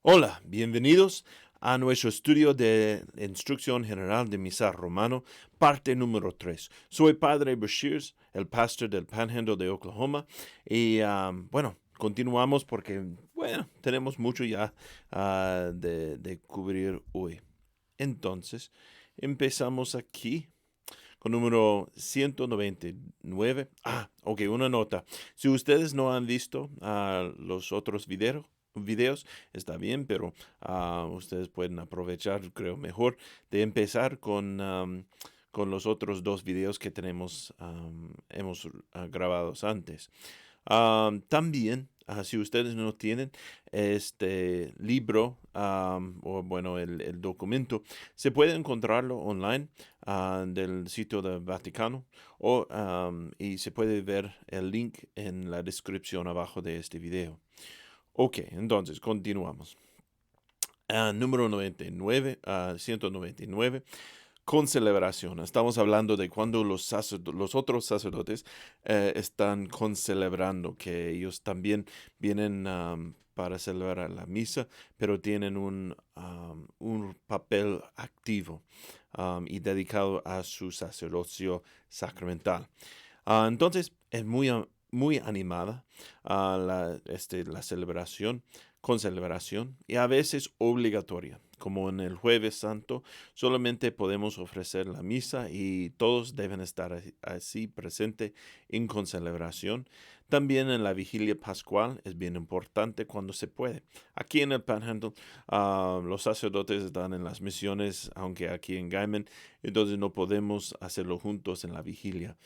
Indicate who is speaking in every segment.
Speaker 1: Hola, bienvenidos a nuestro estudio de Instrucción General de Misa Romano, parte número 3. Soy Padre Bashir, el pastor del Panhandle de Oklahoma, y continuamos porque, tenemos mucho ya de cubrir hoy. Entonces, empezamos aquí con número 199. Ok, una nota. Si ustedes no han visto los otros videos, está bien, pero ustedes pueden aprovechar, creo, mejor de empezar con los otros dos videos que hemos grabados antes. También, si ustedes no tienen este libro, el documento, se puede encontrarlo online del sitio del Vaticano y se puede ver el link en la descripción abajo de este video. Ok, entonces continuamos. Número 99, 199, con celebración. Estamos hablando de cuando los otros sacerdotes están concelebrando, que ellos también vienen para celebrar la misa, pero tienen un papel activo y dedicado a su sacerdocio sacramental. Entonces, es muy animada la celebración, con celebración, y a veces obligatoria. Como en el Jueves Santo, solamente podemos ofrecer la misa y todos deben estar así presente en concelebración. También en la vigilia pascual es bien importante cuando se puede. Aquí en el Panhandle, los sacerdotes están en las misiones, aunque aquí en Gaiman, entonces no podemos hacerlo juntos en la vigilia.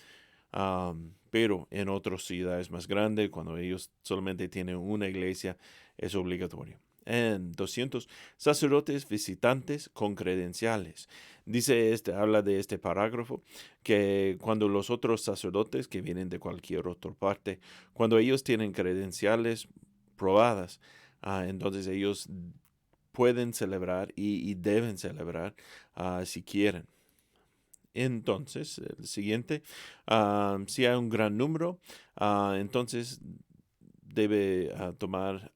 Speaker 1: Pero en otras ciudades más grandes, cuando ellos solamente tienen una iglesia, es obligatorio. En 200, sacerdotes visitantes con credenciales. Habla de este parágrafo, que cuando los otros sacerdotes que vienen de cualquier otra parte, cuando ellos tienen credenciales probadas, entonces ellos pueden celebrar y deben celebrar si quieren. Entonces, el siguiente, si hay un gran número, entonces debe tomar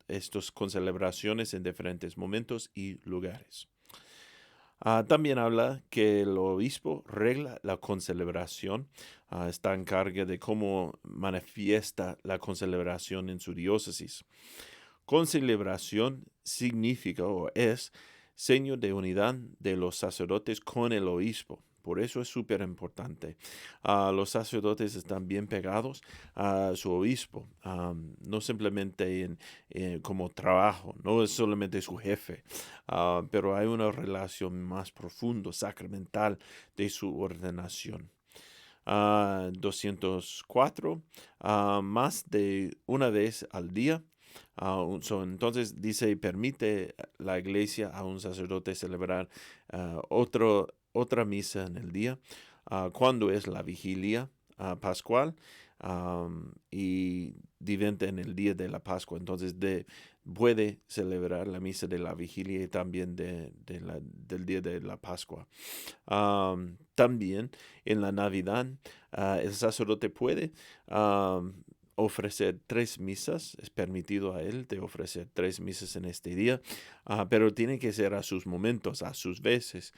Speaker 1: estos con celebraciones en diferentes momentos y lugares. También habla que el obispo regla la concelebración, está en cargo de cómo manifiesta la concelebración en su diócesis. Concelebración significa o es seño de unidad de los sacerdotes con el obispo. Por eso es súper importante. Los sacerdotes están bien pegados a su obispo, no simplemente como trabajo, no es solamente su jefe, pero hay una relación más profunda, sacramental de su ordenación. 204, más de una vez al día. Entonces dice, permite la iglesia a un sacerdote celebrar otra misa en el día, cuando es la vigilia pascual y diventa en el día de la Pascua. Entonces puede celebrar la misa de la vigilia y también del día de la Pascua. También en la Navidad, el sacerdote puede ofrecer 3 misas. Es permitido a él de ofrecer 3 misas en este día, pero tiene que ser a sus momentos, a sus veces,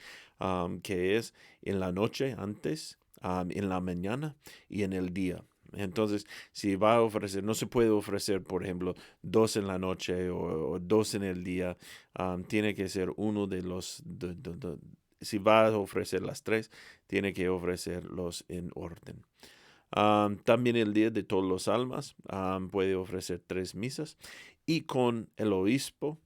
Speaker 1: que es en la noche antes, en la mañana y en el día. Entonces, si va a ofrecer, no se puede ofrecer, por ejemplo, 2 en la noche o 2 en el día. Tiene que ser uno de los, si va a ofrecer las 3, tiene que ofrecerlos en orden. También el día de todos los almas puede ofrecer 3 misas y con el obispo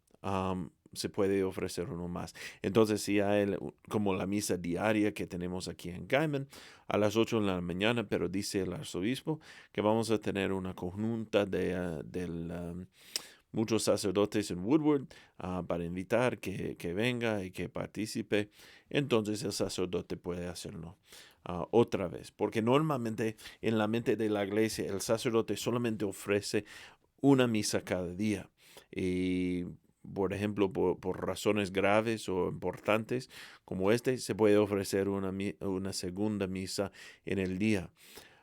Speaker 1: se puede ofrecer uno más. Entonces, si hay como la misa diaria que tenemos aquí en Gaiman a las 8 de la mañana, pero dice el arzobispo que vamos a tener una conjunta de muchos sacerdotes en Woodward para invitar que venga y que participe, entonces el sacerdote puede hacerlo otra vez. Porque normalmente en la mente de la iglesia el sacerdote solamente ofrece una misa cada día. Y por ejemplo, por razones graves o importantes como se puede ofrecer una segunda misa en el día.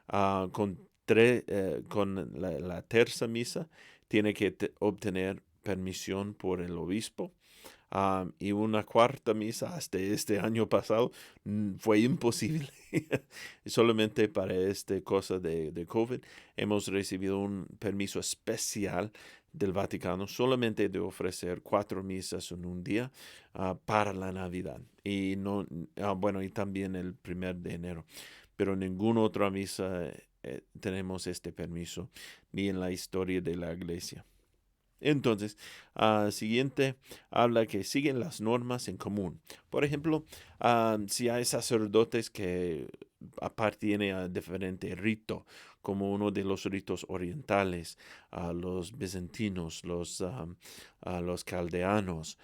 Speaker 1: Con la tercera misa tiene que obtener permisión por el obispo. Y una cuarta misa hasta este año pasado fue imposible. Solamente para esta cosa de COVID hemos recibido un permiso especial del Vaticano solamente de ofrecer 4 misas en un día para la Navidad. Y no, bueno, y también el 1 de enero. Pero en ninguna otra misa tenemos este permiso, ni en la historia de la iglesia. Entonces, siguiente habla que siguen las normas en común. Por ejemplo, si hay sacerdotes que appartienen a diferente rito, como uno de los ritos orientales, a los bizantinos, a los caldeanos,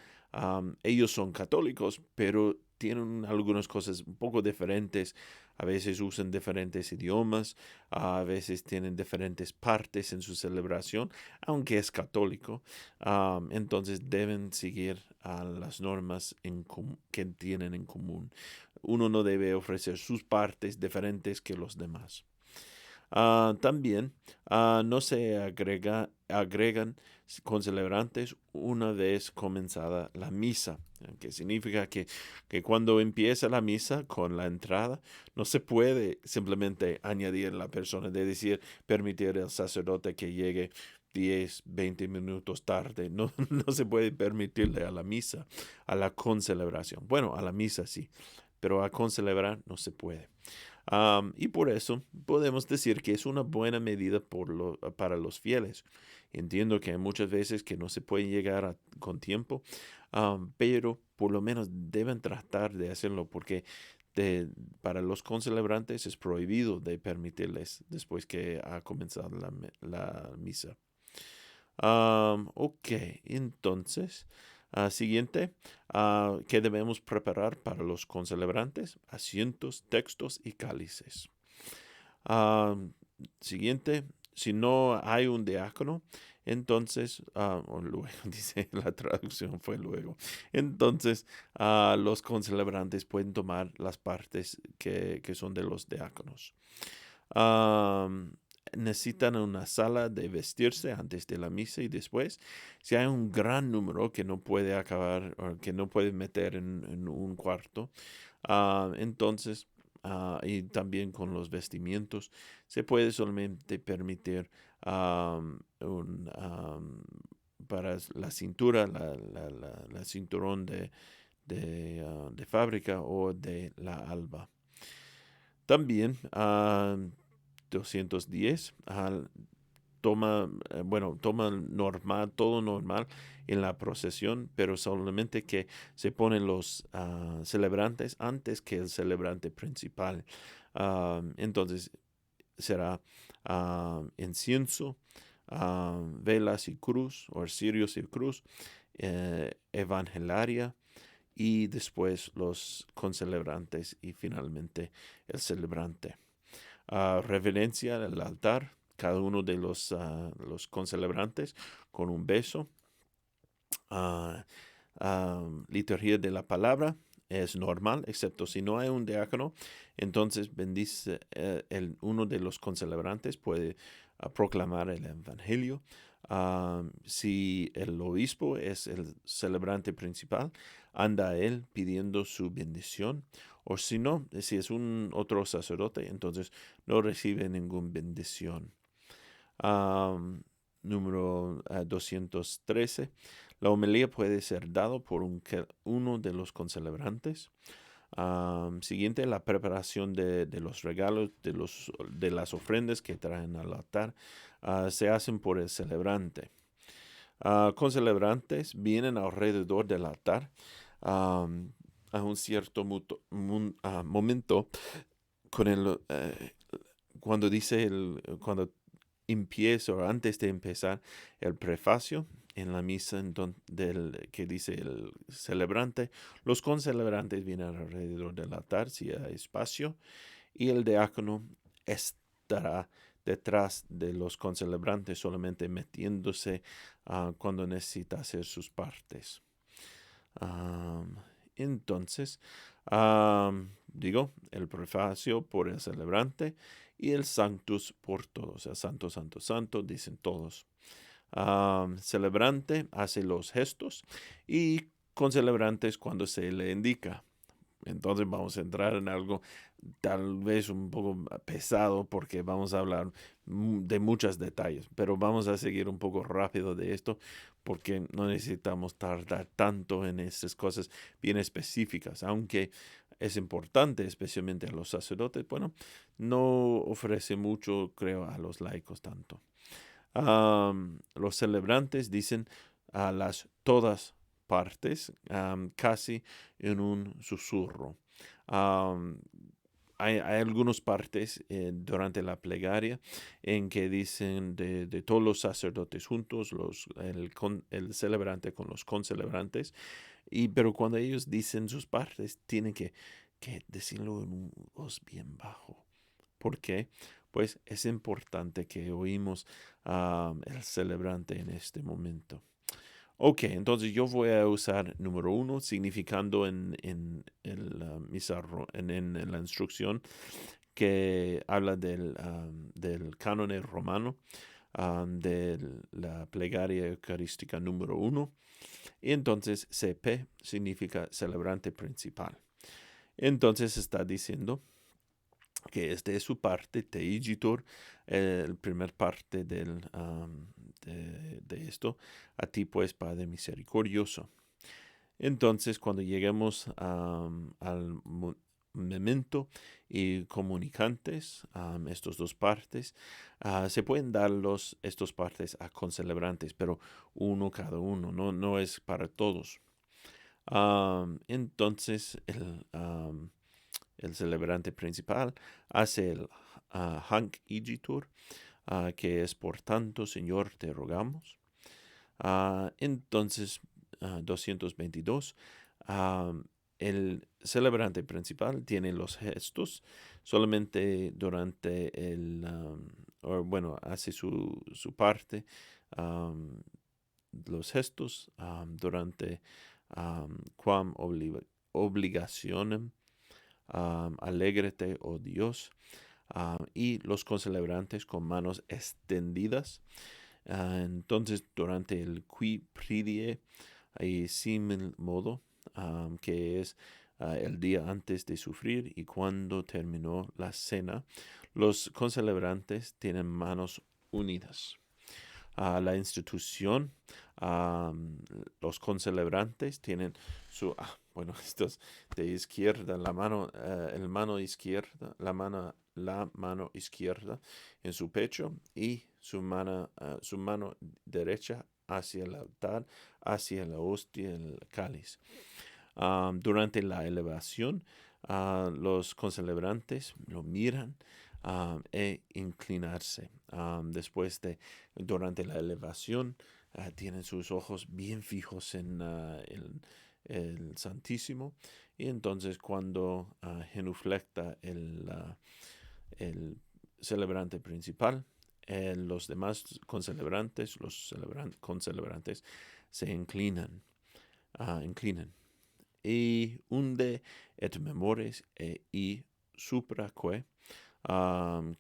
Speaker 1: ellos son católicos, pero tienen algunas cosas un poco diferentes. A veces usan diferentes idiomas, a veces tienen diferentes partes en su celebración, aunque es católico. Entonces deben seguir las normas que tienen en común. Uno no debe ofrecer sus partes diferentes que los demás. También no se agregan concelebrantes una vez comenzada la misa, que significa que cuando empieza la misa con la entrada, no se puede simplemente añadir la persona, de decir, permitir al sacerdote que llegue 10, 20 minutos tarde. No, no se puede permitirle a la misa, a la concelebración. Bueno, a la misa sí, pero a concelebrar no se puede. Y por eso podemos decir que es una buena medida para los fieles. Entiendo que hay muchas veces que no se puede llegar con tiempo, pero por lo menos deben tratar de hacerlo porque para los concelebrantes es prohibido de permitirles después que ha comenzado la misa. Ok, entonces, siguiente, ¿qué debemos preparar para los concelebrantes? Asientos, textos y cálices. Siguiente, si no hay un diácono, entonces, o luego, dice la traducción fue luego, entonces los concelebrantes pueden tomar las partes que son de los diáconos. Necesitan una sala de vestirse antes de la misa y después. Si hay un gran número que no puede acabar o que no puede meter en un cuarto, entonces, y también con los vestimientos, se puede solamente permitir para la cintura, la cinturón de fábrica o de la alba. También 210 toma normal, todo normal en la procesión, pero solamente que se ponen los celebrantes antes que el celebrante principal. Entonces será incienso, velas y cruz, o cirios y cruz, evangelaria, y después los concelebrantes y finalmente el celebrante. Reverencia al altar, cada uno de los concelebrantes con un beso. Liturgia de la palabra es normal, excepto si no hay un diácono. Entonces bendice uno de los concelebrantes puede proclamar el evangelio. Si el obispo es el celebrante principal, anda él pidiendo su bendición. O si no, si es un otro sacerdote, entonces no recibe ninguna bendición. Número 213. La homilía puede ser dado por uno de los concelebrantes. Siguiente, la preparación de los regalos, de las ofrendas que traen al altar, se hacen por el celebrante. Concelebrantes vienen alrededor del altar a un cierto momento cuando cuando empieza o antes de empezar el prefacio en la misa que dice el celebrante, los concelebrantes vienen alrededor del altar si hay espacio y el diácono estará detrás de los concelebrantes solamente metiéndose cuando necesita hacer sus partes. Entonces, el prefacio por el celebrante y el Sanctus por todos. O sea, santo, santo, santo, dicen todos. Celebrante hace los gestos y concelebrante es cuando se le indica. Entonces vamos a entrar en algo tal vez un poco pesado porque vamos a hablar de muchos detalles, pero vamos a seguir un poco rápido de esto porque no necesitamos tardar tanto en estas cosas bien específicas, aunque es importante, especialmente a los sacerdotes, bueno, no ofrece mucho, creo, a los laicos tanto. Los celebrantes dicen a las todas partes, casi en un susurro. Am, hay algunas partes durante la plegaria en que dicen de todos los sacerdotes juntos, el celebrante con los concelebrantes, pero cuando ellos dicen sus partes, tienen que decirlo en un voz bien bajo. ¿Por qué? Pues es importante que oímos el celebrante en este momento. Ok, entonces yo voy a usar número 1, significando en en la instrucción que habla del canon romano, de la plegaria eucarística número 1. Y entonces CP significa celebrante principal. Entonces está diciendo que es de su parte, teigitur, el primer parte de esto, a ti pues, Padre misericordioso. Entonces, cuando lleguemos al memento y comunicantes, estos dos partes, se pueden dar estos partes a concelebrantes, pero uno cada uno, no es para todos. Entonces, el celebrante principal hace el Hanc Igitur, que es por tanto, Señor, te rogamos. Entonces, 222, el celebrante principal tiene los gestos solamente durante hace su parte, los gestos durante quam obligationem, alégrate, oh Dios, y los concelebrantes con manos extendidas. Entonces, durante el qui pridie y simil modo, que es el día antes de sufrir y cuando terminó la cena, los concelebrantes tienen manos unidas. La institución, los concelebrantes tienen estos de izquierda, el mano izquierda, la mano izquierda en su pecho y su mano derecha hacia el altar, hacia la hostia, el cáliz. Durante la elevación, los concelebrantes lo miran e inclinarse. Durante la elevación, tienen sus ojos bien fijos en el Santísimo. Y entonces cuando genuflecta el celebrante principal, los demás concelebrantes, concelebrantes, se inclinan. Y unde et memores y supraque,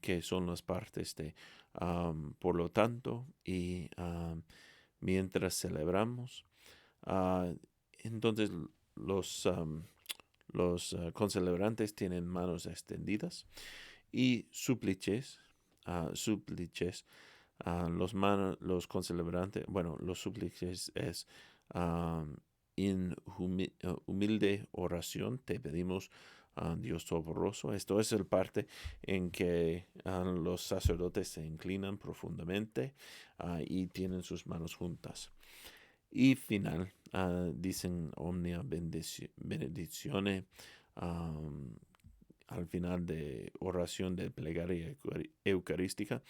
Speaker 1: que son las partes de por lo tanto y mientras celebramos. Entonces los concelebrantes tienen manos extendidas y súplices, los concelebrantes, los súplices es humilde oración, te pedimos, Dios Todopoderoso. Esto es el parte en que los sacerdotes se inclinan profundamente y tienen sus manos juntas. Y final, dicen omnia benedictione, al final de oración de plegaria eucarística.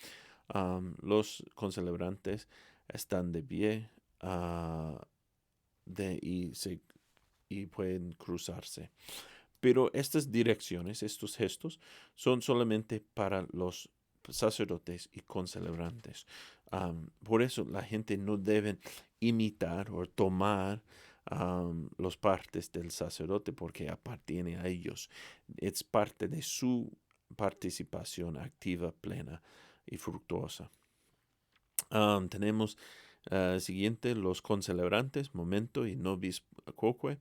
Speaker 1: Los concelebrantes están de pie y pueden cruzarse. Pero estas direcciones, estos gestos, son solamente para los sacerdotes y concelebrantes. Por eso la gente no debe imitar o tomar los partes del sacerdote porque appartiene a ellos. Es parte de su participación activa, plena y fructuosa. Tenemos Siguiente, los concelebrantes, momento y nobis quoque,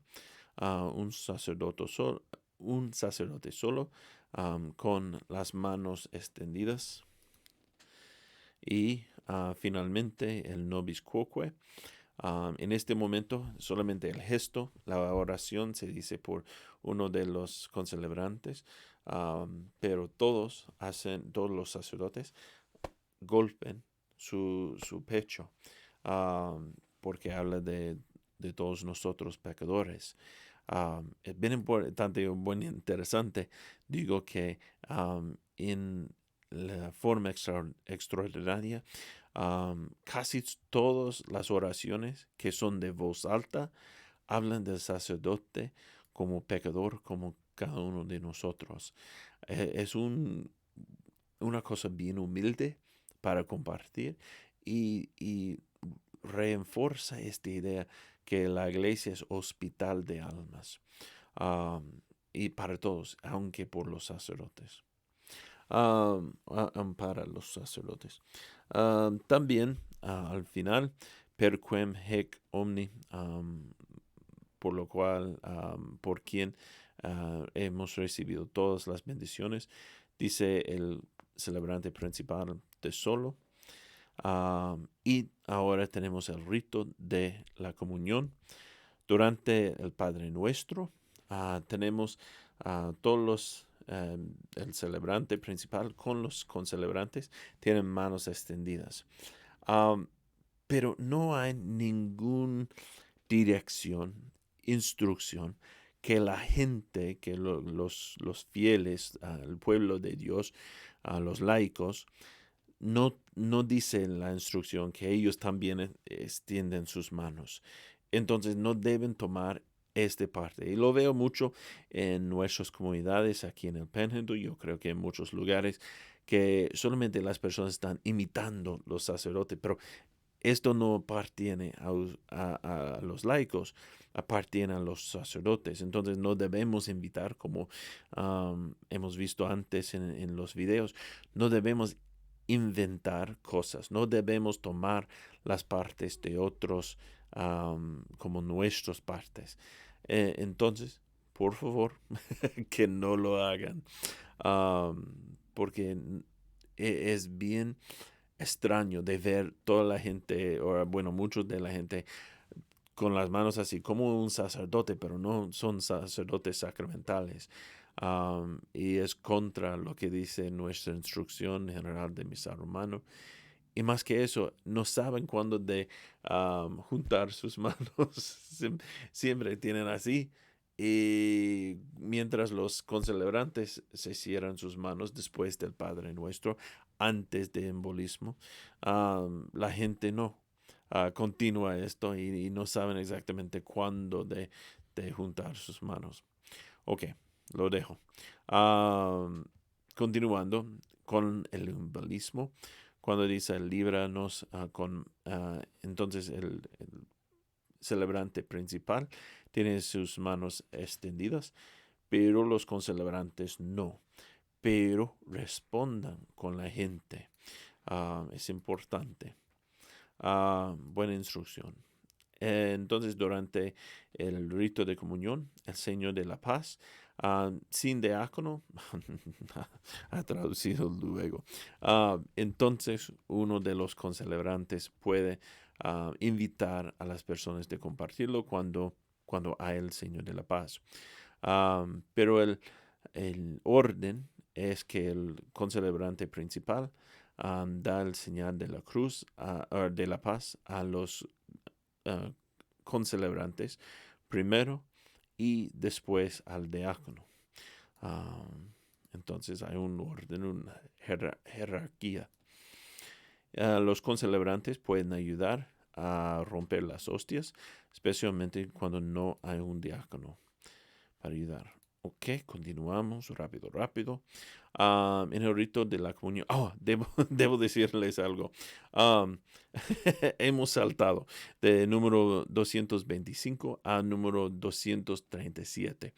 Speaker 1: un sacerdote solo, con las manos extendidas. Y finalmente el nobis quoque. En este momento solamente el gesto, la oración se dice por uno de los concelebrantes, pero todos los sacerdotes golpeen su pecho, porque habla de todos nosotros pecadores. Es bien importante y muy interesante, digo que en la forma extraordinaria, casi todas las oraciones que son de voz alta hablan del sacerdote como pecador, como cada uno de nosotros. Es una cosa bien humilde para compartir y refuerza esta idea que la iglesia es hospital de almas, y para todos, aunque por los sacerdotes. Para los sacerdotes. También al final, per quem hec omni, por lo cual, por quien hemos recibido todas las bendiciones, dice el celebrante principal de solo. Y ahora tenemos el rito de la comunión. Durante el Padre Nuestro, tenemos todos los, el celebrante principal con los concelebrantes tienen manos extendidas. Pero no hay ninguna dirección, instrucción que la gente, que los fieles, el pueblo de Dios, los laicos, no dice en la instrucción que ellos también extienden sus manos. Entonces no deben tomar esta parte. Y lo veo mucho en nuestras comunidades aquí en el Panhandle. Yo creo que en muchos lugares que solamente las personas están imitando los sacerdotes, pero esto no appartiene a los laicos, appartiene a los sacerdotes. Entonces no debemos invitar, como hemos visto antes en los videos, no debemos inventar cosas, no debemos tomar las partes de otros como nuestras partes. Entonces, por favor, que no lo hagan, porque es bien extraño de ver toda la gente, o bueno, muchos de la gente con las manos así como un sacerdote, pero no son sacerdotes sacramentales. Y es contra lo que dice nuestra instrucción general de misa romano. Y más que eso, no saben cuándo de juntar sus manos. Siempre tienen así. Y mientras los concelebrantes se cierran sus manos después del Padre Nuestro, antes del embolismo, la gente no continúa esto y no saben exactamente cuándo de juntar sus manos. Ok, lo dejo. Continuando con el embolismo, cuando dice líbranos entonces el celebrante principal tiene sus manos extendidas, pero los concelebrantes no. Pero respondan con la gente. Es importante. Buena instrucción. Entonces, durante el rito de comunión, el Señor de la Paz, sin diácono, ha traducido luego. Entonces, uno de los concelebrantes puede invitar a las personas de compartirlo cuando hay el Señor de la Paz. Pero el orden es que el concelebrante principal da el señal de la cruz, de la paz, a los concelebrantes primero y después al diácono. Entonces hay un orden, una jerarquía. Los concelebrantes pueden ayudar a romper las hostias, especialmente cuando no hay un diácono para ayudar. Ok, continuamos rápido. En el rito de la comunión. Debo decirles algo. Hemos saltado de número 225 a número 237.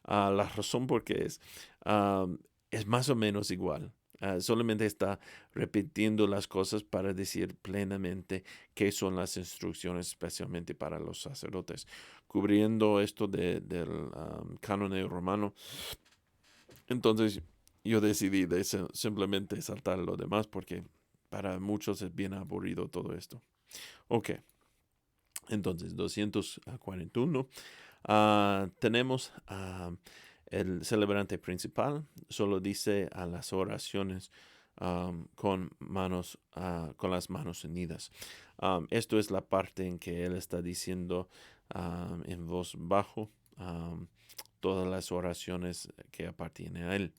Speaker 1: La razón por qué es más o menos igual. Solamente está repitiendo las cosas para decir plenamente qué son las instrucciones, especialmente para los sacerdotes. Cubriendo esto del canon romano, entonces yo decidí simplemente saltar lo demás porque para muchos es bien aburrido todo esto. Ok, entonces 241. Tenemos el celebrante principal, solo dice a las oraciones con las manos unidas. Esto es la parte en que él está diciendo en voz bajo todas las oraciones que appartienen a él.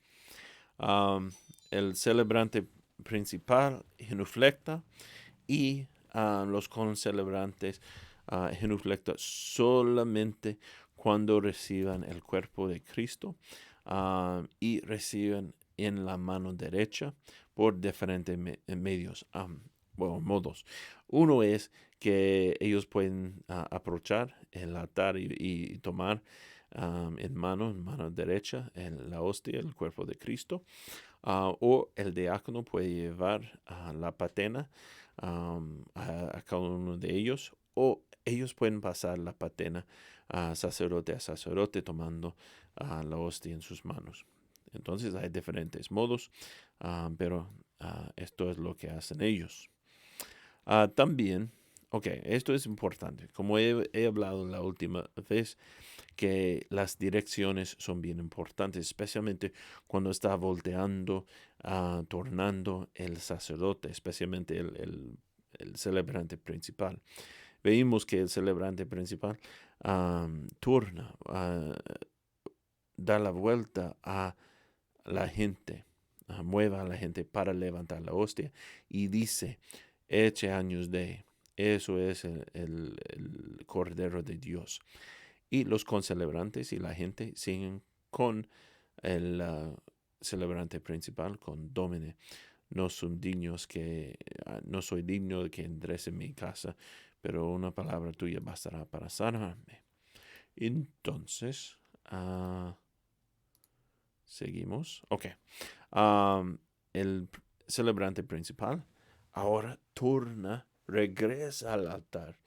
Speaker 1: El celebrante principal genuflecta y los concelebrantes genuflectan solamente cuando reciban el cuerpo de Cristo y reciben en la mano derecha por diferentes medios, modos. Uno es que ellos pueden aprovechar el altar y tomar en mano derecha la hostia, el cuerpo de Cristo, o el diácono puede llevar la patena a cada uno de ellos, o ellos pueden pasar la patena a sacerdote tomando la hostia en sus manos. Entonces hay diferentes modos, pero esto es lo que hacen ellos. También, esto es importante. Como he hablado la última vez, que las direcciones son bien importantes, especialmente cuando está volteando, tornando el sacerdote, especialmente el celebrante principal. Veimos que el celebrante principal turna, da la vuelta a la gente, mueva a la gente para levantar la hostia y dice, eche años de, eso es el Cordero de Dios. Y los concelebrantes y la gente siguen con el celebrante principal, con Domine. No son dignos no soy digno de que entres en mi casa, pero una palabra tuya bastará para sanarme. Entonces, seguimos. Ok. El celebrante principal ahora regresa al altar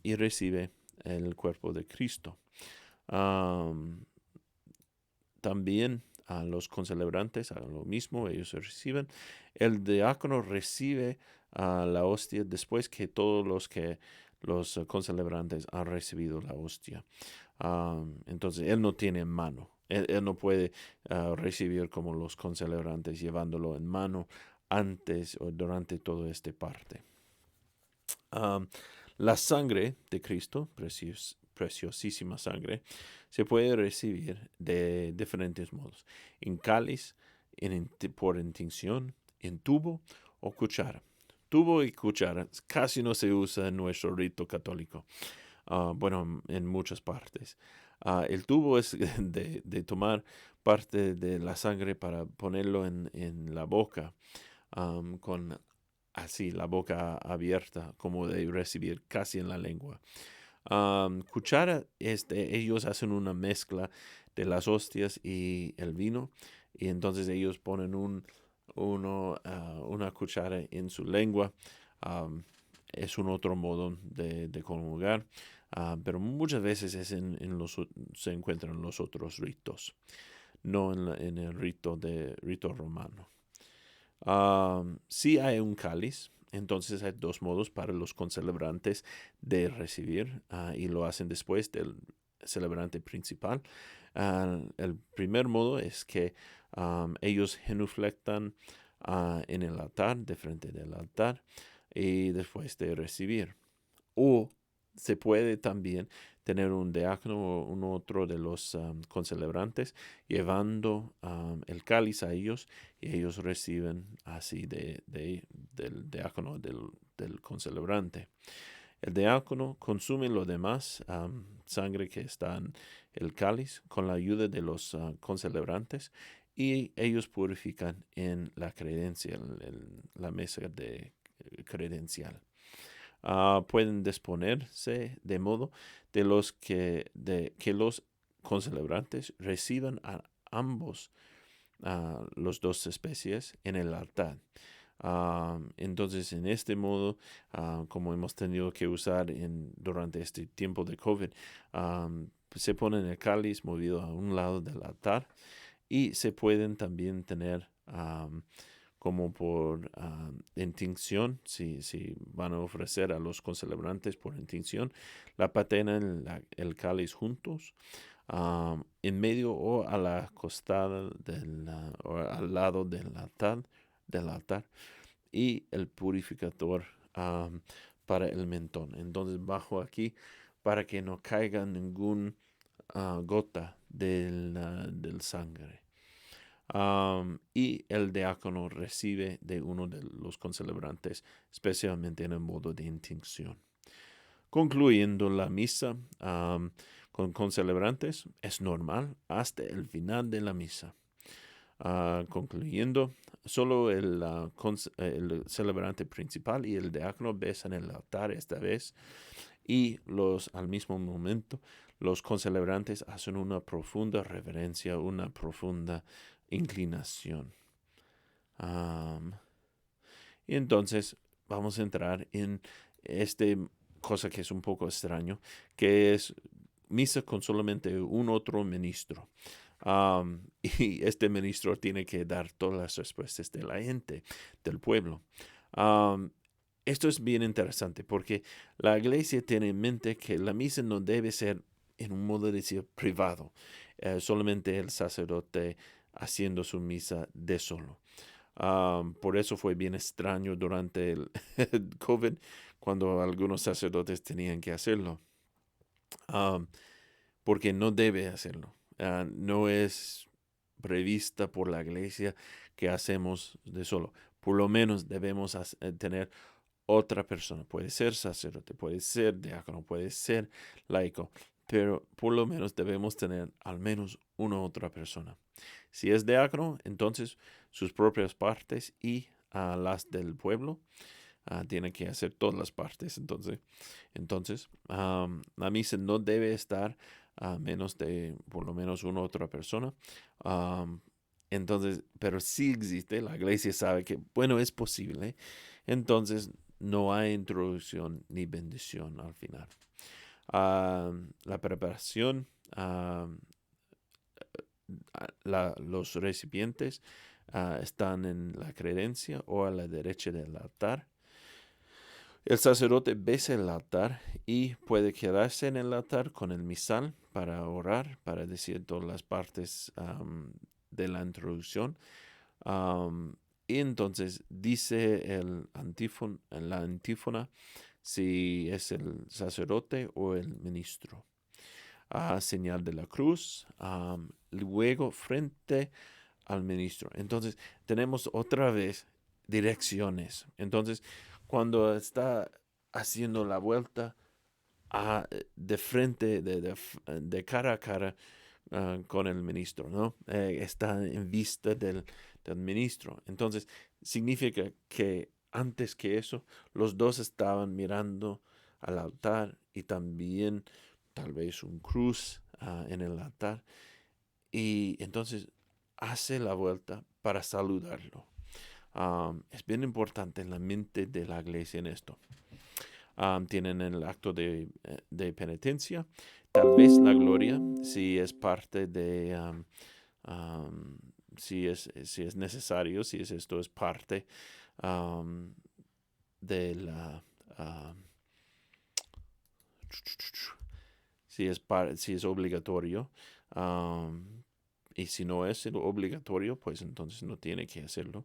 Speaker 1: y recibe el cuerpo de Cristo. También a los concelebrantes hagan lo mismo, ellos reciben. El diácono recibe la hostia después que todos los concelebrantes han recibido la hostia. Entonces él no tiene en mano. Él no puede recibir como los concelebrantes llevándolo en mano antes o durante toda esta parte. La sangre de Cristo, preciosísima sangre, se puede recibir de diferentes modos. En cáliz, por intinción, en tubo o cuchara. Tubo y cuchara casi no se usa en nuestro rito católico. Bueno, en muchas partes. El tubo es de tomar parte de la sangre para ponerlo en la boca con así la boca abierta, como de recibir casi en la lengua. Cuchara, ellos hacen una mezcla de las hostias y el vino, y entonces ellos ponen una cuchara en su lengua. Es un otro modo de comulgar, pero muchas veces se encuentran en los otros ritos, no en el rito romano. Si hay un cáliz, entonces hay dos modos para los concelebrantes de recibir y lo hacen después del celebrante principal. El primer modo es que ellos genuflectan en el altar, de frente del altar, y después de recibir. O se puede también tener un diácono o un otro de los concelebrantes llevando el cáliz a ellos y ellos reciben así del diácono, del concelebrante. El diácono consume lo demás, sangre que está en el cáliz, con la ayuda de los concelebrantes y ellos purifican en la credencial, la mesa de credencial. Pueden disponerse de modo de que los concelebrantes reciban a ambos los dos especies en el altar. Entonces, en este modo, como hemos tenido que usar durante este tiempo de COVID, se pone el cáliz movido a un lado del altar y se pueden también tener como por intinción, si van a ofrecer a los concelebrantes por intinción, la patena y el cáliz juntos, en medio o a la costada o al lado del altar y el purificador para el mentón. Entonces bajo aquí para que no caiga ningún gota del sangre. Y el diácono recibe de uno de los concelebrantes, especialmente en el modo de intinción. Concluyendo la misa con concelebrantes, es normal hasta el final de la misa. Concluyendo, solo el celebrante principal y el diácono besan el altar esta vez, y al mismo momento los concelebrantes hacen una profunda reverencia, una profunda inclinación. Y entonces vamos a entrar en este cosa que es un poco extraño, que es misa con solamente un otro ministro. Y este ministro tiene que dar todas las respuestas de la gente, del pueblo. Esto es bien interesante porque la iglesia tiene en mente que la misa no debe ser, en un modo de decir, privado. Solamente el sacerdote haciendo su misa de solo. Por eso fue bien extraño durante el COVID, cuando algunos sacerdotes tenían que hacerlo. Porque no debe hacerlo. No es prevista por la iglesia que hacemos de solo. Por lo menos debemos tener otra persona. Puede ser sacerdote, puede ser diácono, puede ser laico, pero por lo menos debemos tener al menos una otra persona. Si es diácono, entonces sus propias partes y las del pueblo tiene que hacer todas las partes. Entonces la misa no debe estar a menos de por lo menos una otra persona. Entonces, pero sí existe, la iglesia sabe que, bueno, es posible. Entonces, no hay introducción ni bendición al final. La preparación, los recipientes están en la credencia o a la derecha del altar. El sacerdote besa el altar y puede quedarse en el altar con el misal para orar, para decir todas las partes de la introducción. Y entonces dice la antífona si es el sacerdote o el ministro. Señal de la cruz, luego frente al ministro. Entonces tenemos otra vez direcciones. Entonces, cuando está haciendo la vuelta de frente, de cara a cara con el ministro, ¿no? Está en vista del ministro. Entonces, significa que antes que eso, los dos estaban mirando al altar y también tal vez un cruz en el altar. Y entonces hace la vuelta para saludarlo. Es bien importante en la mente de la iglesia en esto. Tienen el acto de penitencia, tal vez la gloria, si es parte de, si es necesario, si esto es parte de la, si es obligatorio. Y si no es obligatorio, pues entonces no tiene que hacerlo.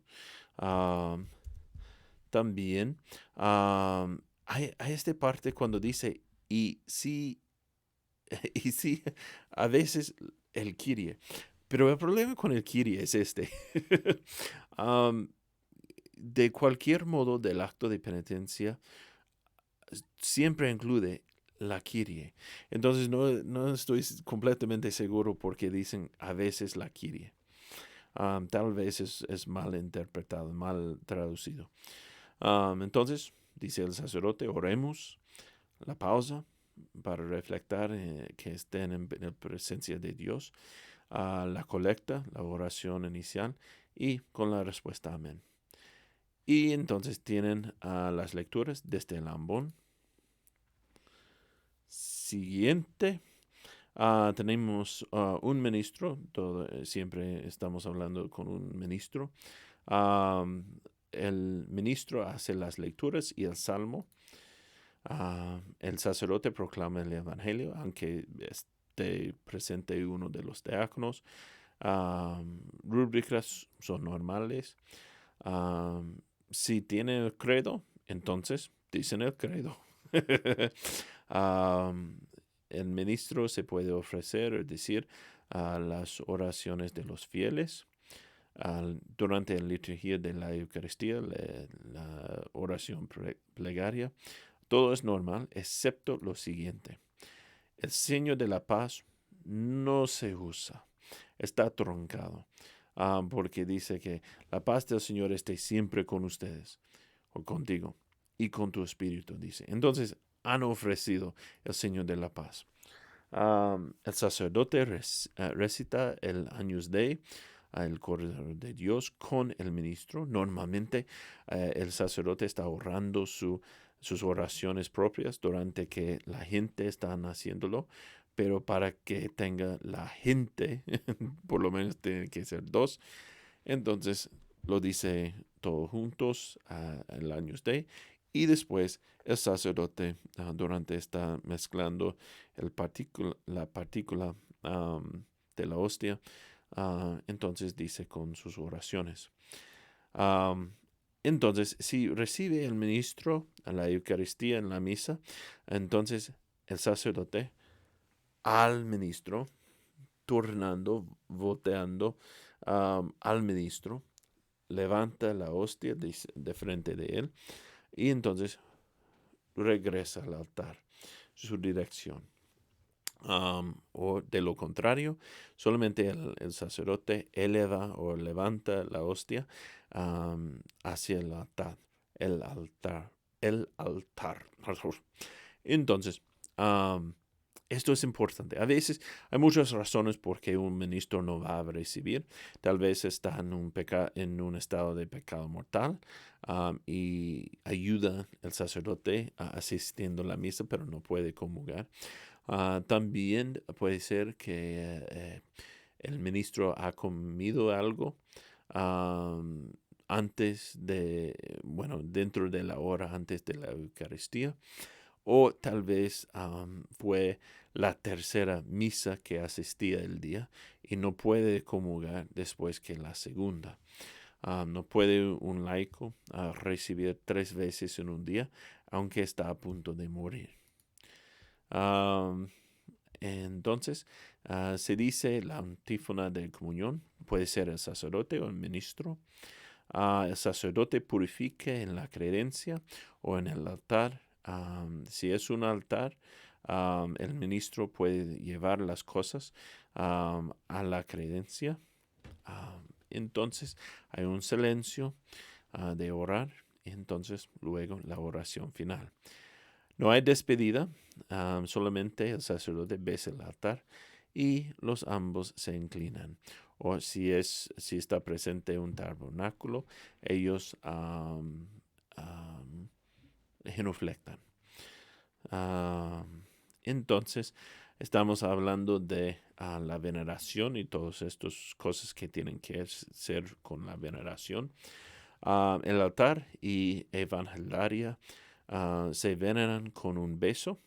Speaker 1: También hay esta parte cuando dice, y sí, y sí, a veces el Kyrie. Pero el problema con el Kyrie es este. De cualquier modo del acto de penitencia, siempre incluye la Kyrie. Entonces no estoy completamente seguro porque dicen a veces la Kyrie. Tal vez es mal interpretado, mal traducido. Entonces, dice el sacerdote, oremos, la pausa para reflectar que estén en la presencia de Dios. la colecta, la oración inicial y con la respuesta amén. Y entonces tienen las lecturas desde el ambón. Siguiente, tenemos un ministro, siempre estamos hablando con un ministro. El ministro hace las lecturas y el salmo. El sacerdote proclama el evangelio, aunque esté presente uno de los diáconos. Rúbricas son normales. Si tiene el credo, entonces dicen el credo. El ministro se puede ofrecer o decir las oraciones de los fieles. Durante la liturgia de la Eucaristía, la oración plegaria, todo es normal, excepto lo siguiente. El signo de la paz no se usa, está truncado, porque dice que la paz del Señor esté siempre con ustedes, o contigo, y con tu espíritu, dice. Entonces, han ofrecido el signo de la paz. El sacerdote recita el Agnus Dei, el Cordero de Dios, con el ministro. Normalmente el sacerdote está orando sus oraciones propias durante que la gente está haciéndolo, pero para que tenga la gente, por lo menos tiene que ser dos, entonces lo dice todos juntos el Agnus Dei. Y después el sacerdote durante está mezclando la partícula de la hostia, entonces dice con sus oraciones. Entonces, si recibe el ministro a la Eucaristía en la misa, entonces el sacerdote al ministro, turnando, volteando al ministro, levanta la hostia de frente de él y entonces regresa al altar, su dirección. O de lo contrario, solamente el sacerdote eleva o levanta la hostia hacia el altar, el altar, el altar. Entonces, esto es importante. A veces hay muchas razones por qué un ministro no va a recibir. Tal vez está en un estado de pecado mortal y ayuda el sacerdote asistiendo a la misa, pero no puede comulgar. También puede ser que el ministro ha comido algo dentro de la hora antes de la Eucaristía. O tal vez fue la tercera misa que asistía el día y no puede comulgar después que la segunda. No puede un laico recibir 3 veces en un día, aunque está a punto de morir. Entonces, se dice la antífona de comunión, puede ser el sacerdote o el ministro. El sacerdote purifique en la credencia o en el altar. Si es un altar, el ministro puede llevar las cosas a la credencia. Entonces hay un silencio de orar y entonces luego la oración final. No hay despedida, solamente el sacerdote besa el altar y los ambos se inclinan. O si está presente un tabernáculo, ellos genuflectan. Entonces, estamos hablando de la veneración y todas estas cosas que tienen que ser con la veneración. El altar y evangelaria se veneran con un beso,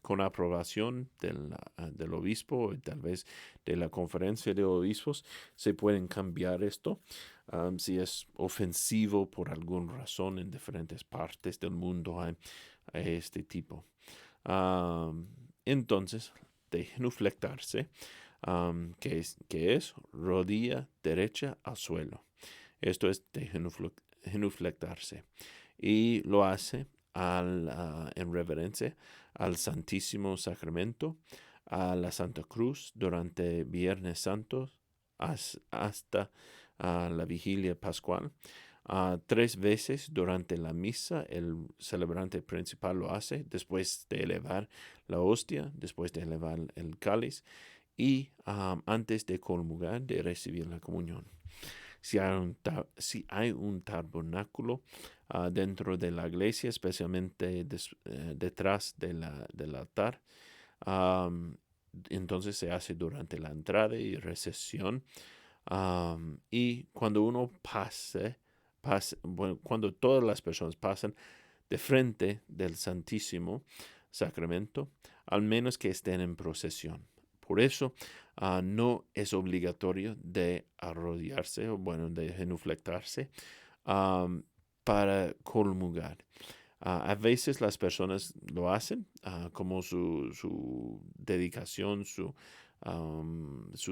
Speaker 1: con aprobación del obispo y tal vez de la conferencia de obispos. Se pueden cambiar esto si es ofensivo por alguna razón en diferentes partes del mundo a este tipo. Entonces, de genuflectarse, que es rodilla derecha al suelo. Esto es de genuflectarse. Y lo hace en reverencia al Santísimo Sacramento, a la Santa Cruz durante Viernes Santo hasta la vigilia pascual. 3 veces durante la misa el celebrante principal lo hace después de elevar la hostia, después de elevar el cáliz y antes de comulgar, de recibir la comunión. Si hay un tabernáculo dentro de la iglesia, especialmente detrás del altar, entonces se hace durante la entrada y recepción. Y cuando uno bueno, cuando todas las personas pasan de frente del Santísimo Sacramento, al menos que estén en procesión. Por eso no es obligatorio de arrodillarse o bueno, de genuflectarse para comulgar. A veces las personas lo hacen como su dedicación, su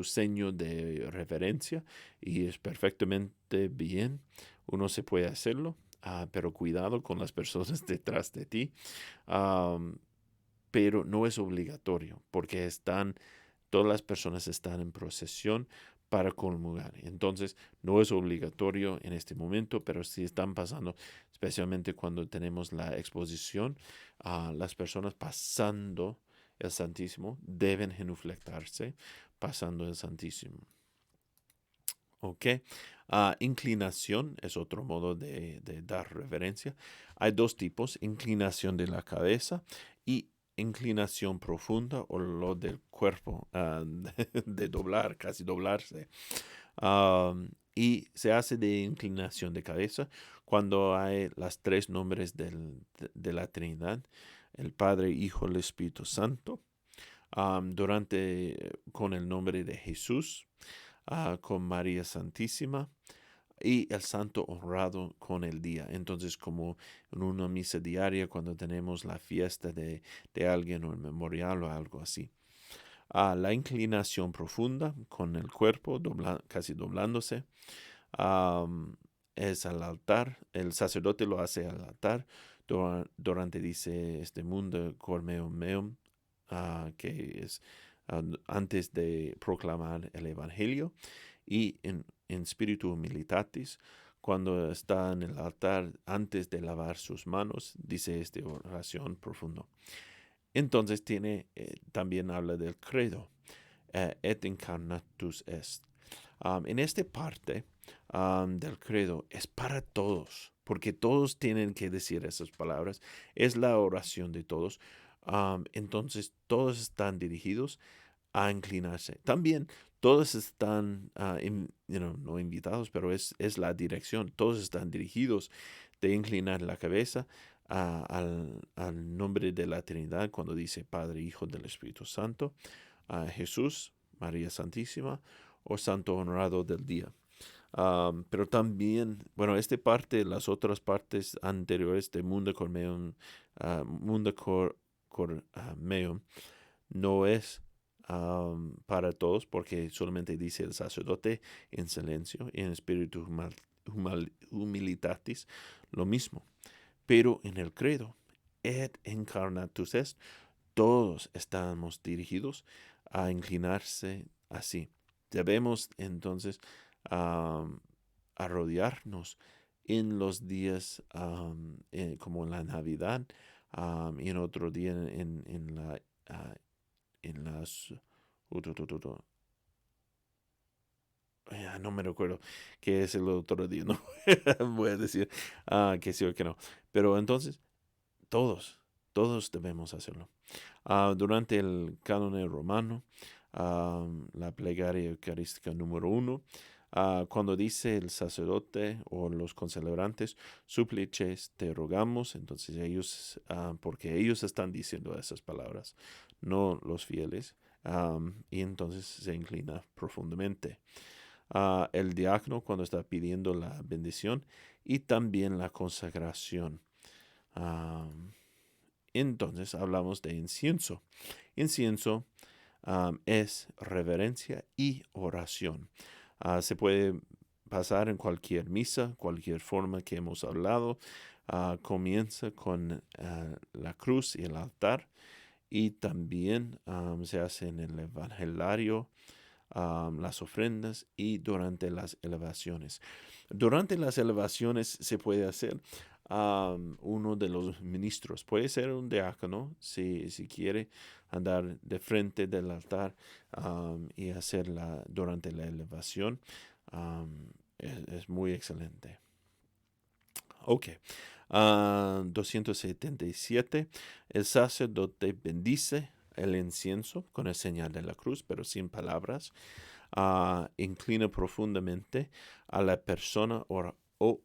Speaker 1: seño de reverencia, y es perfectamente bien. Uno se puede hacerlo, pero cuidado con las personas detrás de ti. Pero no es obligatorio porque todas las personas están en procesión para comulgar. Entonces, no es obligatorio en este momento, pero sí están pasando, especialmente cuando tenemos la exposición, las personas pasando el Santísimo deben genuflectarse pasando el Santísimo. ¿Ok? Inclinación es otro modo de dar reverencia. Hay dos tipos: inclinación de la cabeza y inclinación profunda, o lo del cuerpo, de doblar, casi doblarse. Y se hace de inclinación de cabeza cuando hay los tres nombres de la Trinidad: el Padre, Hijo, el Espíritu Santo. Con el nombre de Jesús, con María Santísima y el Santo honrado con el día. Entonces, como en una misa diaria, cuando tenemos la fiesta de alguien o el memorial o algo así. La inclinación profunda con el cuerpo casi doblándose, es al altar. El sacerdote lo hace al altar durante, dice, este mundo cor meum, que es antes de proclamar el evangelio, y en spiritu humilitatis, cuando está en el altar antes de lavar sus manos, dice esta oración profundo. Entonces también habla del credo, et incarnatus est. En esta parte del credo es para todos, porque todos tienen que decir esas palabras. Es la oración de todos. Entonces todos están dirigidos a inclinarse. También todos están, no invitados, pero es la dirección. Todos están dirigidos de inclinar la cabeza al nombre de la Trinidad, cuando dice Padre, Hijo, del Espíritu Santo, a Jesús, María Santísima, o Santo honrado del día. Pero también, bueno, esta parte, las otras partes anteriores de Mundo Cor Meum, Meum, no es para todos, porque solamente dice el sacerdote en silencio y en espíritu humilitatis, lo mismo. Pero en el credo, et incarnatus est, todos estamos dirigidos a inclinarse así. Debemos entonces arrodillarnos en los días como en la Navidad, y en otro día en las... no me recuerdo qué es el otro día, no voy a decir que sí o que no. Pero entonces, todos debemos hacerlo. Durante el canon romano, la plegaria eucarística número 1, cuando dice el sacerdote o los concelebrantes, súplices te rogamos, entonces ellos, porque ellos están diciendo esas palabras, no los fieles, y entonces se inclina profundamente. El diácono cuando está pidiendo la bendición y también la consagración. Entonces hablamos de incienso. Incienso es reverencia y oración. Se puede pasar en cualquier misa, cualquier forma que hemos hablado. Comienza con la cruz y el altar, y también se hace en el evangelario, las ofrendas y durante las elevaciones. Durante las elevaciones se puede hacer uno de los ministros, puede ser un diácono si quiere, andar de frente del altar y hacerla durante la elevación. Es muy excelente. Ok. 277. El sacerdote bendice el incienso con el señal de la cruz, pero sin palabras. Inclina profundamente a la persona o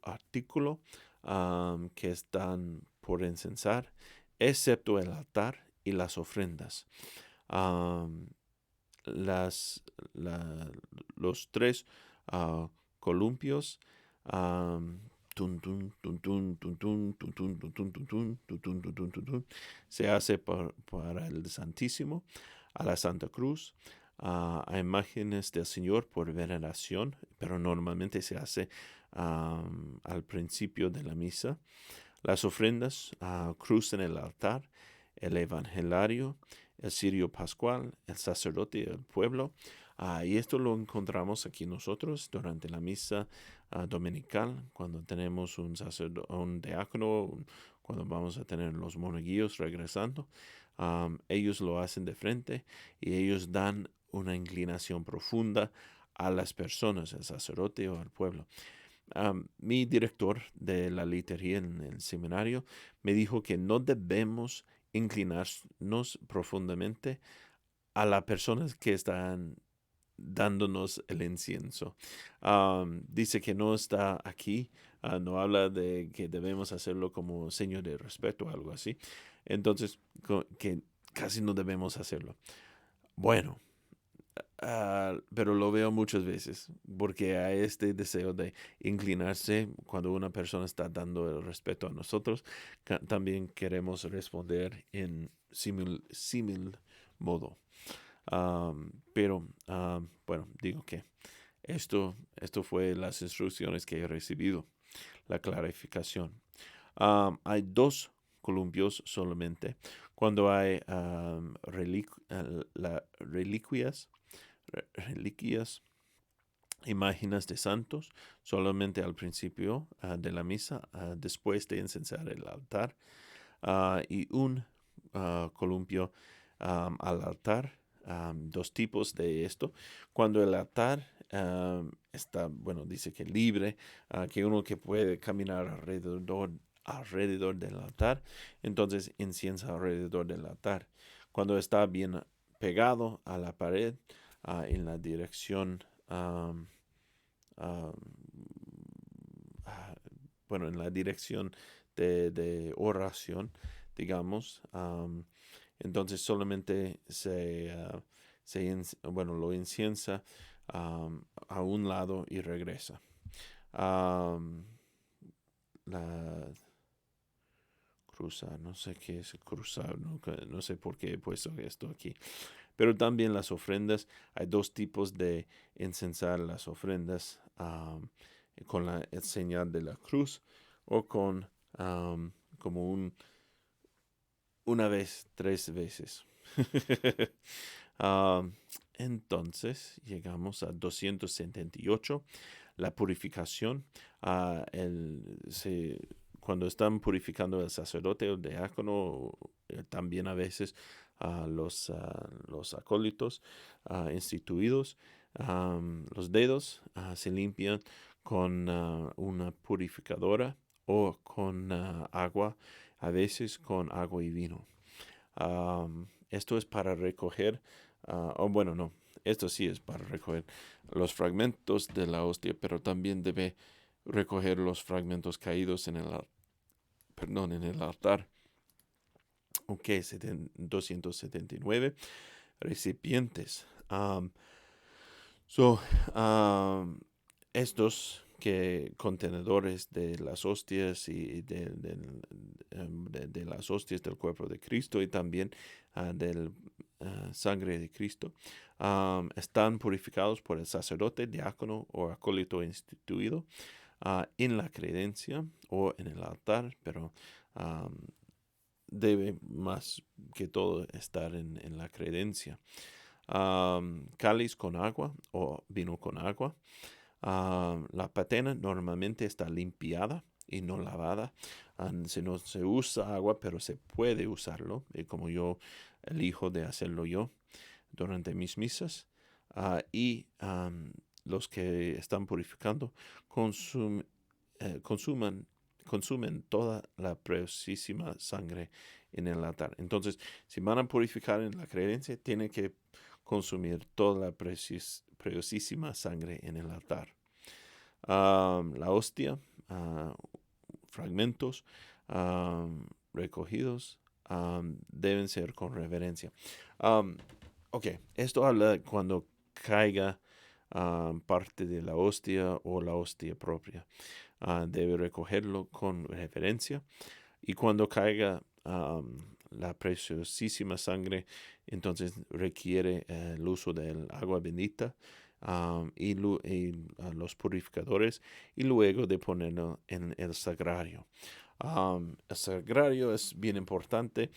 Speaker 1: artículo que están por incensar, excepto el altar y las ofrendas. Um, las, los tres columpios se hace para el Santísimo, a la Santa Cruz, a imágenes del Señor por veneración, pero normalmente se hace al principio de la misa. Las ofrendas, cruz en el altar, el evangelario, el cirio pascual, el sacerdote y el pueblo. Y esto lo encontramos aquí nosotros durante la misa dominical, cuando tenemos un diácono, cuando vamos a tener los monaguillos regresando. Ellos lo hacen de frente y ellos dan una inclinación profunda a las personas, al sacerdote o al pueblo. Mi director de la liturgia en el seminario me dijo que no debemos inclinarnos profundamente a las personas que están dándonos el incienso. Dice que no está aquí, no habla de que debemos hacerlo como señal de respeto o algo así. Entonces, que casi no debemos hacerlo. Bueno, pero lo veo muchas veces, porque hay este deseo de inclinarse cuando una persona está dando el respeto a nosotros. También queremos responder en símil modo. Pero bueno, digo que esto fue las instrucciones que he recibido, la clarificación. Hay dos columpios solamente. Cuando hay reliquias, imágenes de santos, solamente al principio de la misa, después de incensar el altar, y un columpio al altar. Dos tipos de esto. Cuando el altar está, bueno, dice que libre, que uno que puede caminar alrededor del altar, entonces inciensa alrededor del altar. Cuando está bien pegado a la pared, en la dirección, bueno, en la dirección de oración, digamos. Entonces solamente bueno, lo inciensa a un lado y regresa. La cruzar, no sé qué es cruzar, no sé por qué he puesto esto aquí. Pero también las ofrendas, hay dos tipos de incensar las ofrendas, con la señal de la cruz o con como una vez, 3 veces. Entonces llegamos a 278, la purificación. Cuando están purificando el sacerdote o el diácono, también a veces los acólitos instituidos, los dedos se limpian con una purificadora o con agua, a veces con agua y vino. Esto es para recoger, o bueno, no, esto sí es para recoger los fragmentos de la hostia, pero también debe recoger los fragmentos caídos en el altar. Ok, 279 recipientes. Estos contenedores de las hostias y de las hostias del cuerpo de Cristo y también del sangre de Cristo están purificados por el sacerdote, diácono o acólito instituido en la credencia o en el altar, pero debe más que todo estar en la credencia. Cáliz con agua o vino con agua. La patena normalmente está limpiada y no lavada. No se usa agua, pero se puede usarlo. Y como yo elijo de hacerlo yo durante mis misas. Y los que están purificando consumen toda la preciosísima sangre en el altar. Entonces, si van a purificar en la creencia, tienen que consumir toda la preciosísima sangre en el altar. La hostia, fragmentos recogidos, deben ser con reverencia. Ok, esto habla cuando caiga parte de la hostia o la hostia propia. Debe recogerlo con reverencia. Y cuando caiga la preciosísima sangre, entonces requiere el uso del agua bendita y los purificadores, y luego de ponerlo en el sagrario. El sagrario es bien importante.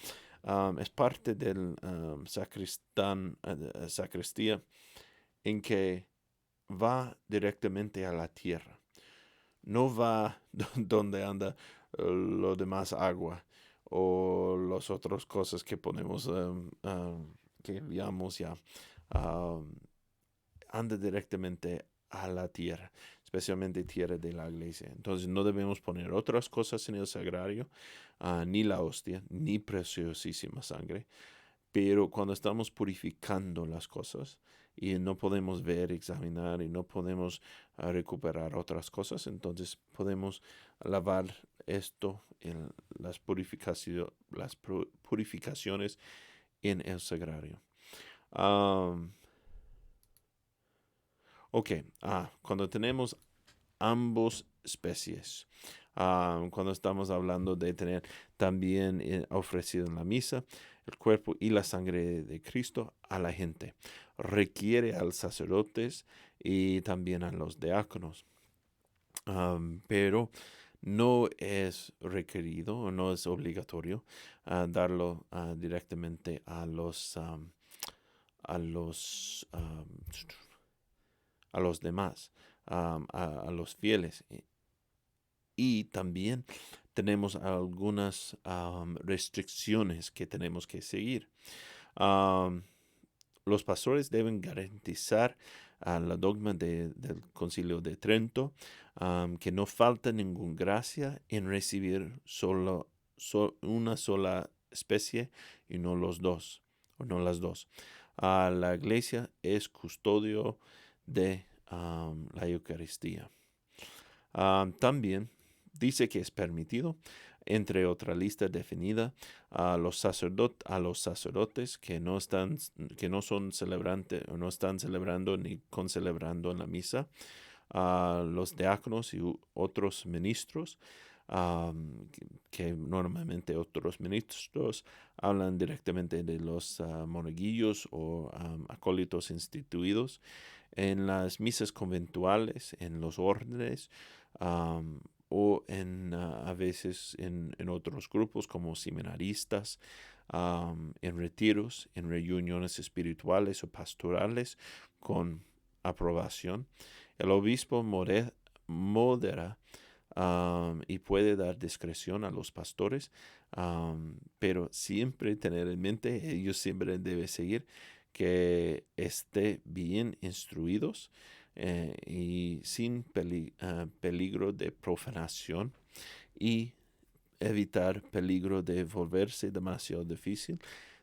Speaker 1: Es parte del sacristía, en que va directamente a la tierra. No va donde anda lo demás agua o las otras cosas que ponemos, que enviamos ya. Anda directamente a la tierra, especialmente tierra de la iglesia. Entonces no debemos poner otras cosas en el sagrario, ni la hostia, ni preciosísima sangre. Pero cuando estamos purificando las cosas y no podemos ver, examinar y no podemos recuperar otras cosas, entonces podemos lavar esto en las purificaciones en el sagrario. Ok, cuando tenemos ambos especies, cuando estamos hablando de tener también ofrecido en la misa el cuerpo y la sangre de Cristo a la gente, requiere a los sacerdotes y también a los diáconos, pero no es requerido o no es obligatorio darlo directamente a los demás, a los fieles. Y también tenemos algunas restricciones que tenemos que seguir. Los pastores deben garantizar la dogma del Concilio de Trento, que no falta ninguna gracia en recibir solo una sola especie y no los dos, o no las dos. La iglesia es custodio de la Eucaristía. También dice que es permitido, entre otra lista definida, a los sacerdotes que no son celebrantes o no están celebrando ni concelebrando en la misa, a los diáconos y otros ministros, que normalmente otros ministros hablan directamente de los monaguillos o acólitos instituidos en las misas conventuales, en los órdenes, o a veces en otros grupos como seminaristas, en retiros, en reuniones espirituales o pastorales con aprobación. El obispo modera y puede dar discreción a los pastores, pero siempre tener en mente, ellos siempre deben seguir que esté bien instruidos y sin peligro de profanación, y evitar peligro de volverse demasiado difícil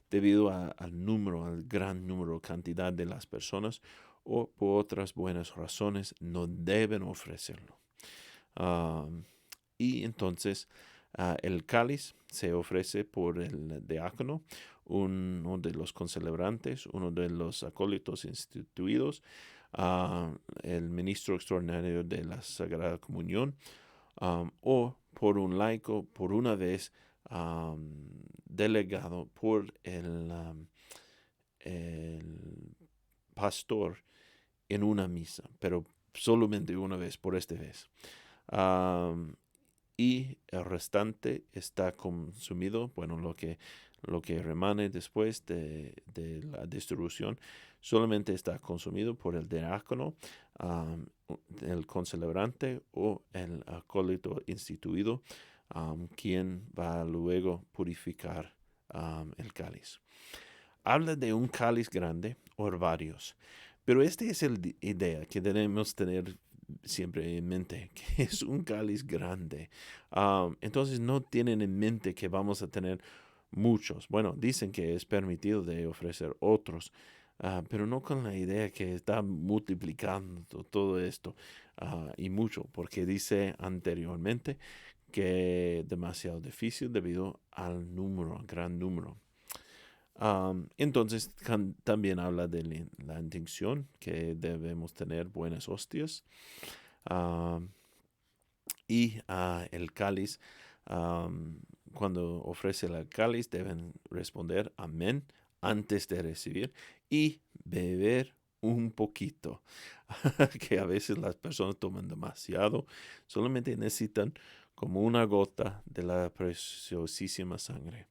Speaker 1: debido al gran número, cantidad de las personas, o por otras buenas razones no deben ofrecerlo. Y entonces el cáliz se ofrece por el diácono, uno de los concelebrantes, uno de los acólitos instituidos, el ministro extraordinario de la Sagrada Comunión, o por un laico, por una vez delegado por el pastor en una misa, pero solamente una vez, por esta vez. Y el restante está consumido, bueno, lo que remane después de la distribución, solamente está consumido por el diácono, el concelebrante o el acólito instituido, quien va luego purificar el cáliz. habla de un cáliz grande o varios. Pero esta es la idea que debemos tener siempre en mente, que es un cáliz grande. Entonces no tienen en mente que vamos a tener muchos. Bueno, dicen que es permitido de ofrecer otros, pero no con la idea que está multiplicando todo esto y mucho, porque dice anteriormente que es demasiado difícil debido al número, al gran número. Entonces también habla de la intención, que debemos tener buenas hostias. am, y el cáliz, cuando ofrece el cáliz, deben responder amén antes de recibir y beber un poquito, que a veces las personas toman demasiado, solamente necesitan como una gota de la preciosísima sangre.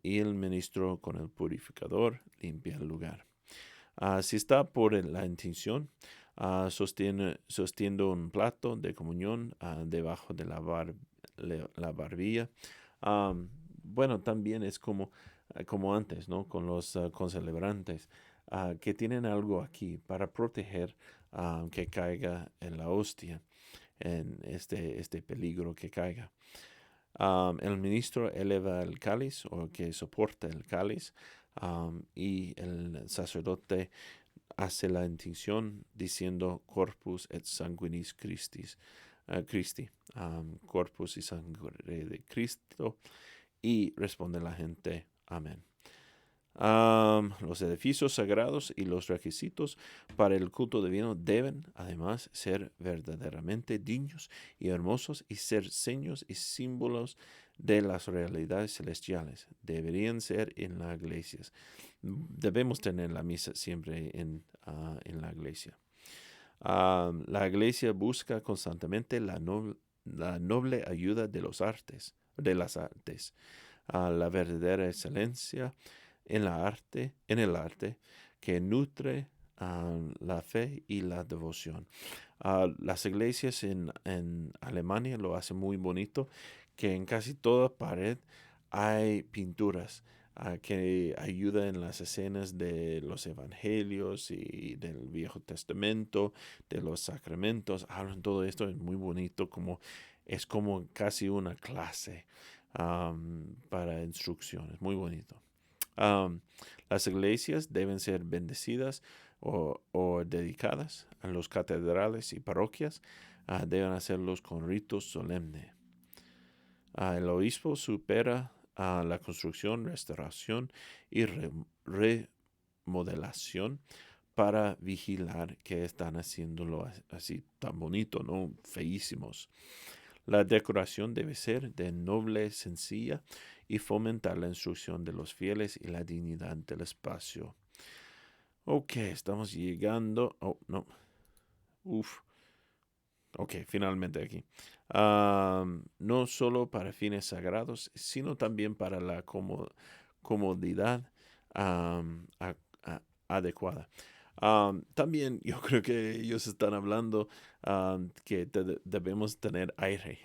Speaker 1: Y el ministro con el purificador limpia el lugar. Si está por la intención, sostiendo un plato de comunión debajo de la barbilla. Bueno, también es como antes, ¿no? Con los concelebrantes, que tienen algo aquí para proteger que caiga en la hostia, en este peligro que caiga. El ministro eleva el cáliz o que soporta el cáliz, y el sacerdote hace la intención diciendo corpus et sanguinis Christi, corpus y sangre de Cristo, y responde la gente amén. Los edificios sagrados y los requisitos para el culto divino deben además ser verdaderamente dignos y hermosos y ser seños y símbolos de las realidades celestiales. Deberían ser en las iglesias. Debemos tener la misa siempre en la iglesia. La iglesia busca constantemente la noble ayuda de las artes, la verdadera excelencia en el arte que nutre la fe y la devoción. Las iglesias en Alemania lo hacen muy bonito, que en casi toda pared hay pinturas que ayudan en las escenas de los evangelios y del Viejo Testamento, de los sacramentos. Hablan todo esto, es muy bonito, es como casi una clase para instrucciones, muy bonito. Las iglesias deben ser bendecidas o dedicadas a los catedrales y parroquias. Deben hacerlos con ritos solemnes. El obispo supera la construcción, restauración y remodelación para vigilar que están haciéndolo así tan bonito, ¿no? Feísimos. La decoración debe ser de noble, sencilla y fomentar la instrucción de los fieles y la dignidad del espacio. Ok, estamos llegando. Oh, no. Uf. Ok, finalmente aquí. No solo para fines sagrados, sino también para la comodidad adecuada. También yo creo que ellos están hablando que debemos tener aire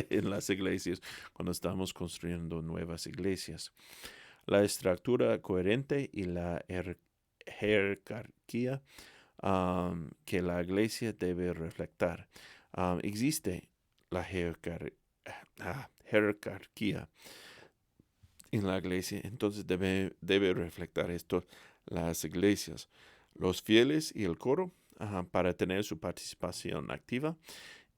Speaker 1: en las iglesias cuando estamos construyendo nuevas iglesias. La estructura coherente y la jerarquía que la iglesia debe reflejar. Existe la jerarquía en la iglesia, entonces debe reflejar esto las iglesias. Los fieles y el coro para tener su participación activa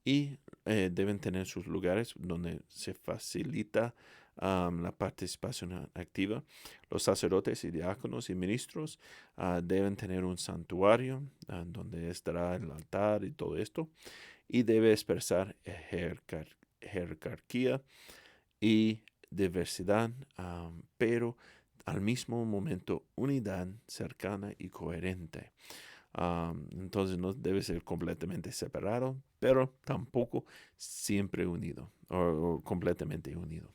Speaker 1: y deben tener sus lugares donde se facilita la participación activa. Los sacerdotes y diáconos y ministros deben tener un santuario donde estará el altar y todo esto, y debe expresar jerarquía y diversidad, pero al mismo momento unidad cercana y coherente. Entonces no debe ser completamente separado, pero tampoco siempre unido o completamente unido.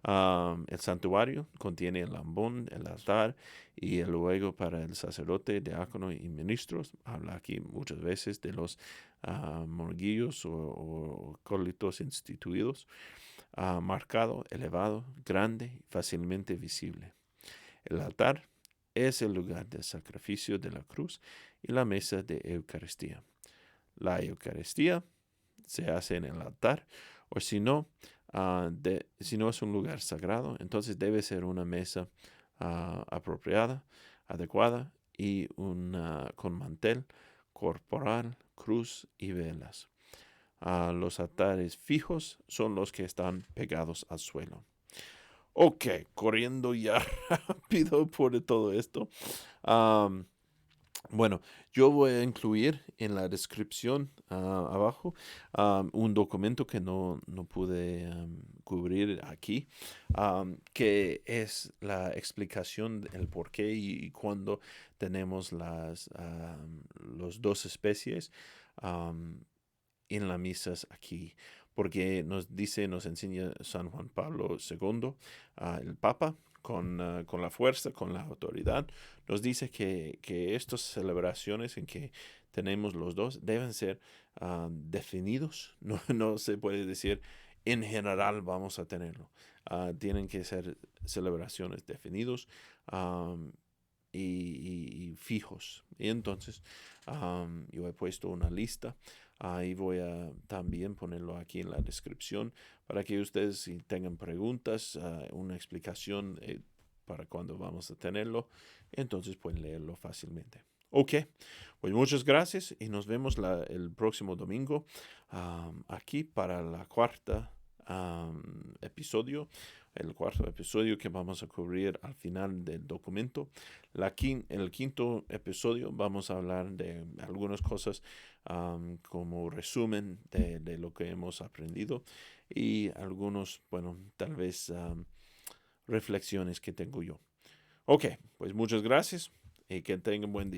Speaker 1: El santuario contiene el ambón, el altar y el luego para el sacerdote, diácono y ministros. Habla aquí muchas veces de los monaguillos o acólitos instituidos. Marcado, elevado, grande y fácilmente visible. El altar es el lugar del sacrificio de la cruz y la mesa de Eucaristía. La Eucaristía se hace en el altar, o si no, si no es un lugar sagrado, entonces debe ser una mesa apropiada, adecuada y con mantel corporal, cruz y velas. Los altares fijos son los que están pegados al suelo. Ok, corriendo ya rápido por todo esto. Am, bueno, yo voy a incluir en la descripción abajo un documento que no pude cubrir aquí, que es la explicación del por qué y cuándo tenemos los dos especies am, en las misas aquí. Porque nos enseña San Juan Pablo II, el Papa, con la fuerza, con la autoridad, nos dice que estas celebraciones en que tenemos los dos deben ser definidos. No se puede decir en general vamos a tenerlo. Tienen que ser celebraciones definidos y fijos. Y entonces yo he puesto una lista. Ahí voy a también ponerlo aquí en la descripción para que ustedes si tengan preguntas, una explicación para cuándo vamos a tenerlo, entonces pueden leerlo fácilmente. Ok, pues muchas gracias y nos vemos el próximo domingo aquí para la cuarta episodio, el cuarto episodio que vamos a cubrir al final del documento. En el quinto episodio vamos a hablar de algunas cosas como resumen de lo que hemos aprendido y algunos, bueno, tal vez reflexiones que tengo yo. Ok, pues muchas gracias y que tengan buen día.